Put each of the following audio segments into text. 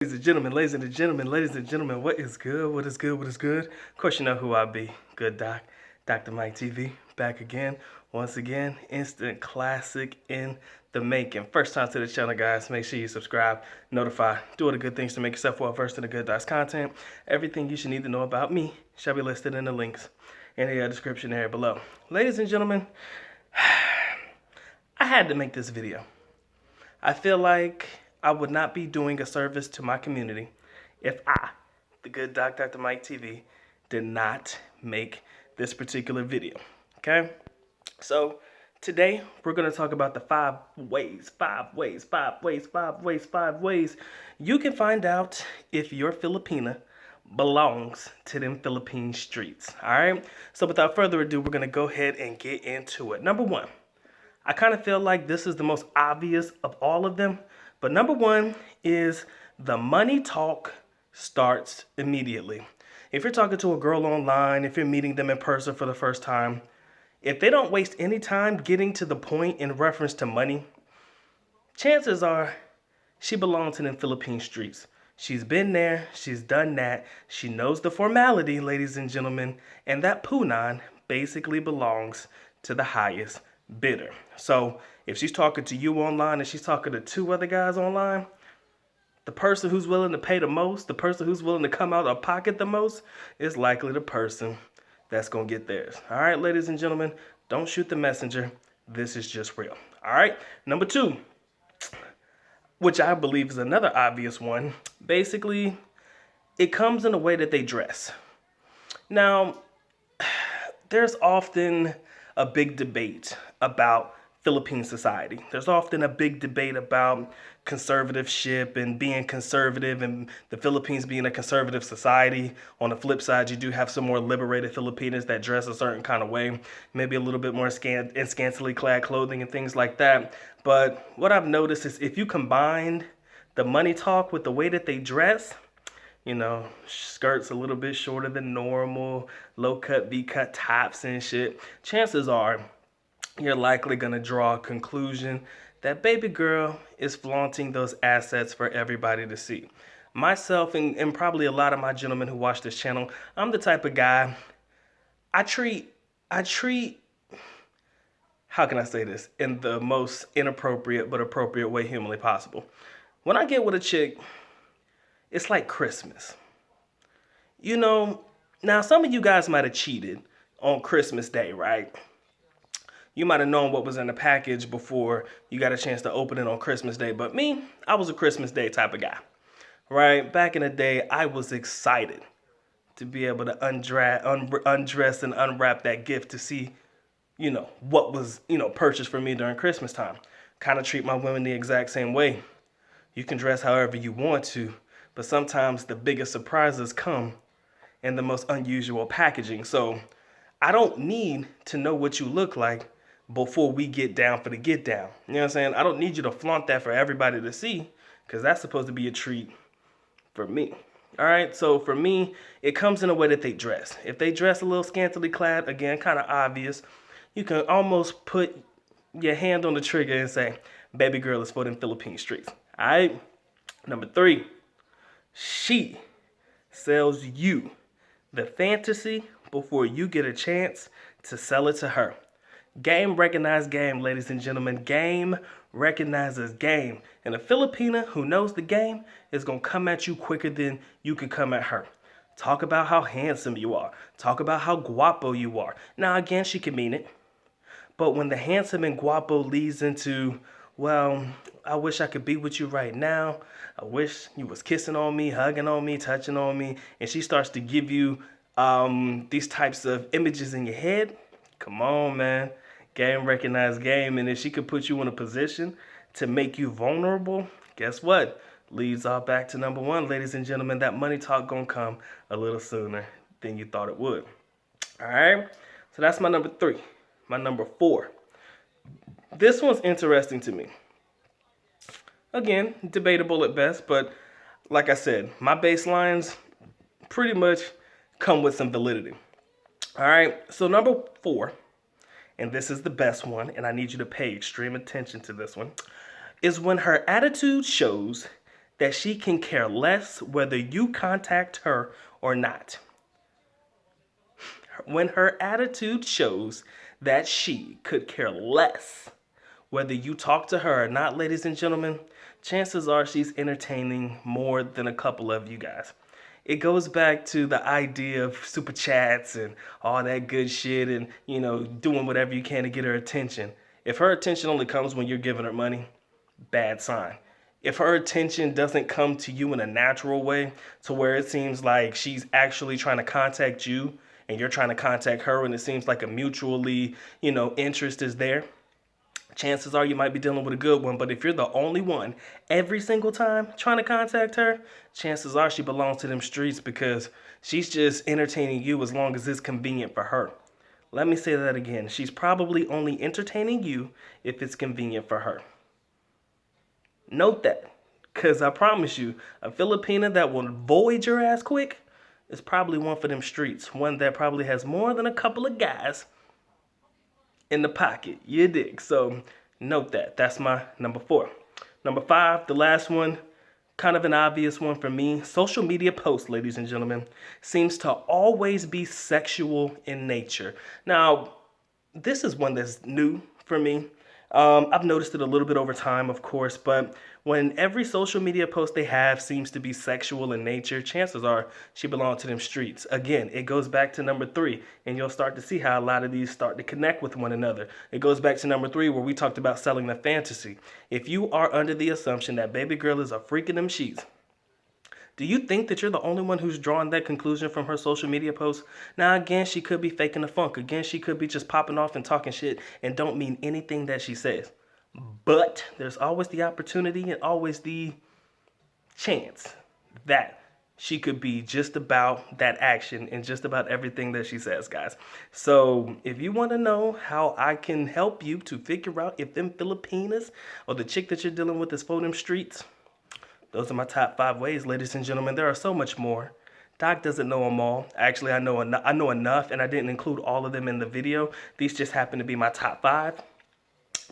Ladies and gentlemen, ladies and gentlemen, what is good? What is good? What is good? Of course, you know who I be. Good Doc, Dr. Mike TV, back again. Once again, instant classic in the making. First time to the channel, guys. Make sure you subscribe, notify, do all the good things to make yourself well versed in the Good Doc's content. Everything you should need to know about me shall be listed in the links in the description area below. Ladies and gentlemen, I had to make this video. I feel like I would not be doing a service to my community if I, the good Doc, Dr. Mike TV, did not make this particular video, okay? So today we're gonna talk about the five ways you can find out if your Filipina belongs to them Philippine streets, all right? So without further ado, we're gonna go ahead and get into it. Number one, I kind of feel like this is the most obvious of all of them. But number one is the money talk starts immediately. If you're talking to a girl online, if you're meeting them in person for the first time, if they don't waste any time getting to the point in reference to money, chances are she belongs in the Philippine streets. She's been there, she's done that, she knows the formality, ladies and gentlemen, and that punan basically belongs to the highest bidder. So if she's talking to you online and she's talking to two other guys online, the person who's willing to pay the most, the person who's willing to come out of pocket the most, is likely the person that's going to get theirs. All right, ladies and gentlemen, don't shoot the messenger. This is just real. All right, number two, which I believe is another obvious one. Basically, it comes in the way that they dress. Now, there's often a big debate about Philippine society. There's often a big debate about conservatorship and being conservative and the Philippines being a conservative society. On the flip side, you do have some more liberated Filipinas that dress a certain kind of way, maybe a little bit more scantily clad clothing and things like that. But what I've noticed is if you combine the money talk with the way that they dress, you know, skirts a little bit shorter than normal, low cut, V cut tops and shit, chances are you're likely going to draw a conclusion that baby girl is flaunting those assets for everybody to see. Myself and probably a lot of my gentlemen who watch this channel, I'm the type of guy, I treat, how can I say this, in the most inappropriate but appropriate way humanly possible. When I get with a chick, it's like Christmas. You know, now some of you guys might have cheated on Christmas Day, right? You might have known what was in the package before you got a chance to open it on Christmas Day. But me, I was a Christmas Day type of guy, right? Back in the day, I was excited to be able to undress and unwrap that gift to see, you know, what was, purchased for me during Christmas time. Kind of treat my women the exact same way. You can dress however you want to, but sometimes the biggest surprises come in the most unusual packaging. So I don't need to know what you look like before we get down for the get down. You know what I'm saying? I don't need you to flaunt that for everybody to see, because that's supposed to be a treat for me. All right, so for me, it comes in a way that they dress. If they dress a little scantily clad, again, kind of obvious, you can almost put your hand on the trigger and say, baby girl is for them Philippine streets. All right, number three, she sells you the fantasy before you get a chance to sell it to her. Game recognized game, ladies and gentlemen. Game recognizes game. And a Filipina who knows the game is going to come at you quicker than you can come at her. Talk about how handsome you are. Talk about how guapo you are. Now, again, she can mean it. But when the handsome and guapo leads into, well, I wish I could be with you right now. I wish you was kissing on me, hugging on me, touching on me. And she starts to give you these types of images in your head. Come on, man. Game recognized game. And if she could put you in a position to make you vulnerable, guess what? Leads all back to number one, ladies and gentlemen. That money talk gonna come a little sooner than you thought it would. All right? So that's my number three. My number four. This one's interesting to me. Again, debatable at best, but like I said, my baselines pretty much come with some validity. All right, so number four, and this is the best one, and I need you to pay extreme attention to this one, is when her attitude shows that she can care less whether you contact her or not. When her attitude shows that she could care less whether you talk to her or not, ladies and gentlemen, chances are she's entertaining more than a couple of you guys. It goes back to the idea of super chats and all that good shit and, doing whatever you can to get her attention. If her attention only comes when you're giving her money, bad sign. If her attention doesn't come to you in a natural way, to where it seems like she's actually trying to contact you and you're trying to contact her and it seems like a mutually, interest is there, chances are you might be dealing with a good one. But if you're the only one every single time trying to contact her, chances are she belongs to them streets because she's just entertaining you as long as it's convenient for her. Let me say that again. She's probably only entertaining you if it's convenient for her. Note that, because I promise you, a Filipina that will void your ass quick is probably one for them streets. One that probably has more than a couple of guys in the pocket. You dig? So note that. That's my number 4. Number 5, the last one, kind of an obvious one for me. Social media posts, ladies and gentlemen, seems to always be sexual in nature. Now, this is one that's new for me. I've noticed it a little bit over time, of course, but when every social media post they have seems to be sexual in nature, chances are she belongs to them streets. Again, it goes back to number 3, and you'll start to see how a lot of these start to connect with one another. It goes back to number 3 where we talked about selling the fantasy. If you are under the assumption that baby girl is a freak in them sheets, do you think that you're the only one who's drawing that conclusion from her social media posts? Now, again, she could be faking the funk. Again, she could be just popping off and talking shit and don't mean anything that she says. But there's always the opportunity and always the chance that she could be just about that action and just about everything that she says, guys. So if you want to know how I can help you to figure out if them Filipinas or the chick that you're dealing with is for them streets, those are my top 5 ways, ladies and gentlemen. There are so much more. Doc doesn't know them all. Actually, I know enough, and I didn't include all of them in the video. These just happen to be my top 5.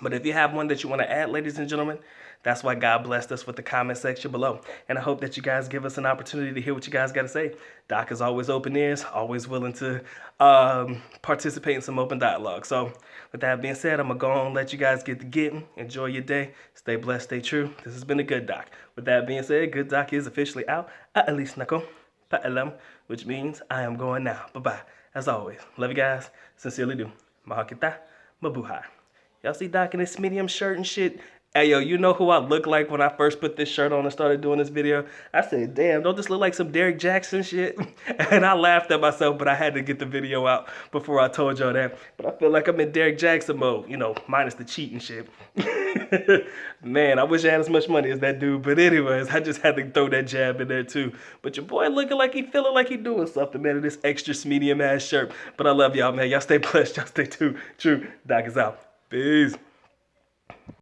But if you have one that you want to add, ladies and gentlemen, that's why God blessed us with the comment section below. And I hope that you guys give us an opportunity to hear what you guys got to say. Doc is always open ears, always willing to participate in some open dialogue. So with that being said, I'm going to go on and let you guys get to getting. Enjoy your day. Stay blessed, stay true. This has been a good Doc. With that being said, good Doc is officially out. Aalis nako paalam, which means I am going now. Bye-bye. As always, love you guys. Sincerely do. Mahal kita. Mabuhay. Y'all see Doc in this medium shirt and shit? Hey, yo, you know who I look like when I first put this shirt on and started doing this video? I said, damn, don't this look like some Derek Jackson shit? And I laughed at myself, but I had to get the video out before I told y'all that. But I feel like I'm in Derek Jackson mode, minus the cheating shit. Man, I wish I had as much money as that dude. But anyways, I just had to throw that jab in there too. But your boy looking like he feeling like he doing something, man, in this extra medium ass shirt. But I love y'all, man. Y'all stay blessed. Y'all stay true. Doc is out. Peace.